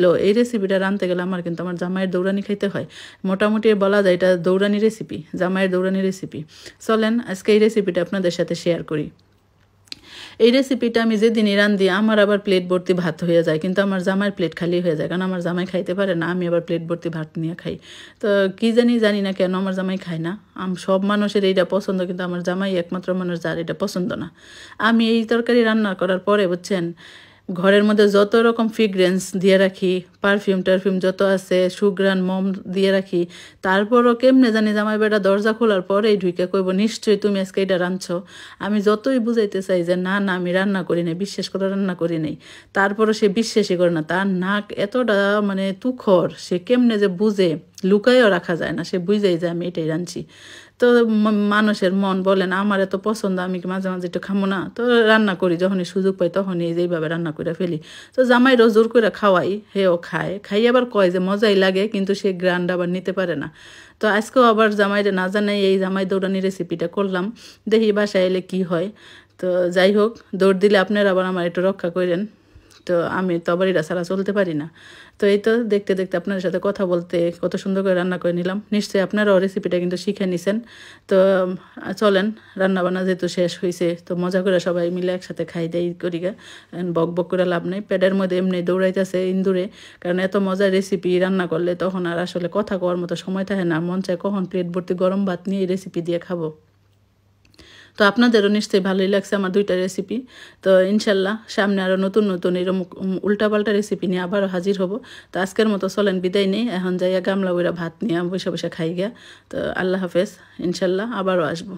হইলো এই রেসিপিটা রাঁধতে গেলে আমার কিন্তু আমার জামাইয়ের দৌড়ানি খাইতে হয়। মোটামুটি বলা যায় এটা দৌড়ানি রেসিপি, জামাইয়ের দৌড়ানি রেসিপি। চলেন আজকে এই রেসিপিটা আপনাদের সাথে শেয়ার করি। এই রেসিপিটা আমি যেদিনই রাঁধি আমার আবার প্লেট ভর্তি ভাত হয়ে যায়, কিন্তু আমার জামাইয়ের প্লেট খালি হয়ে যায়, কারণ আমার জামাই খাইতে পারে না, আমি আবার প্লেট ভর্তি ভাত নিয়ে খাই। তো কী জানি না কেন আমার জামাই খায় না। সব মানুষের এইটা পছন্দ, কিন্তু আমার জামাই একমাত্র মানুষ যার এটা পছন্দ না। আমি এই তরকারি রান্না করার পরে বুঝছেন ঘরের মধ্যে যত রকম ফ্রিগ্রেন্স দিয়ে রাখি, পারফিউম টারফিউম যত আছে, সুগ্রান মম দিয়ে রাখি, তারপরও কেমনে জানি জামাই বেটা দরজা খোলার পরেই ঢুকে কইব নিশ্চয়ই তুমি আজকে এটা রাঁধছো। আমি যতই বুঝাইতে চাই যে না না আমি রান্না করি নাই, বিশ্বাস করে রান্না করি নাই, তারপরও সে বিশ্বাসই করে না। তার নাক এতটা মানে তুখর, সে কেমনে যে বুঝে, লুকাইও রাখা যায় না, সে বুঝেই যে আমি এটাই রাঁধছি। তো মানুষের মন বলেন, আমার এত পছন্দ, আমি কি মাঝে মাঝে একটু খামো না? তো রান্না করি, যখনই সুযোগ পাই তখনই যেইভাবে রান্না করে ফেলি। তো জামাইরও জোর করে খাওয়াই, হেও খায়, খাই আবার কয় যে মজাই লাগে, কিন্তু সে গ্রান্ড আবার নিতে পারে না। তো আজকেও আবার জামাইরে না জানাই এই জামাই দৌড়ানি রেসিপিটা করলাম, দেখি বাসায় এলে কী হয়। তো যাই হোক, দৌড় দিলে আপনারা আবার আমার একটু রক্ষা করেন, তো আমি তো আবার এটা ছাড়া চলতে পারি না। তো এই তো দেখতে দেখতে আপনাদের সাথে কথা বলতে কত সুন্দর করে রান্না করে নিলাম। নিশ্চয়ই আপনারাও রেসিপিটা কিন্তু শিখে নিছেন। তো চলেন, রান্নাবান্না যেহেতু শেষ হয়েছে, তো মজা করে সবাই মিলে একসাথে খাই দেই করি গা। বক বক করে লাভ নেই, পেটের মধ্যে এমনি দৌড়াইতেছে ইন্দুরে, কারণ এত মজার রেসিপি রান্না করলে তখন আর আসলে কথা কওয়ার মতো সময় থাকে না, মন চায় কখন প্লেট ভর্তি গরম ভাত নিয়ে এই রেসিপি দিয়ে খাবো। তো আপনাদেরও নিশ্চয়ই ভালোই লাগছে আমার দুইটা রেসিপি। তো ইনশাল্লাহ সামনে আরও নতুন নতুন এরকম উল্টাপাল্টা রেসিপি নিয়ে আবারও হাজির হব। তো আজকের মতো চলেন বিদায় নেই, এখন যাইয়া গামলা বইরা ভাত নিয়ে বসে বসে খাই গিয়া। তো আল্লাহ হাফেজ, ইনশাল্লাহ আবারও আসবো।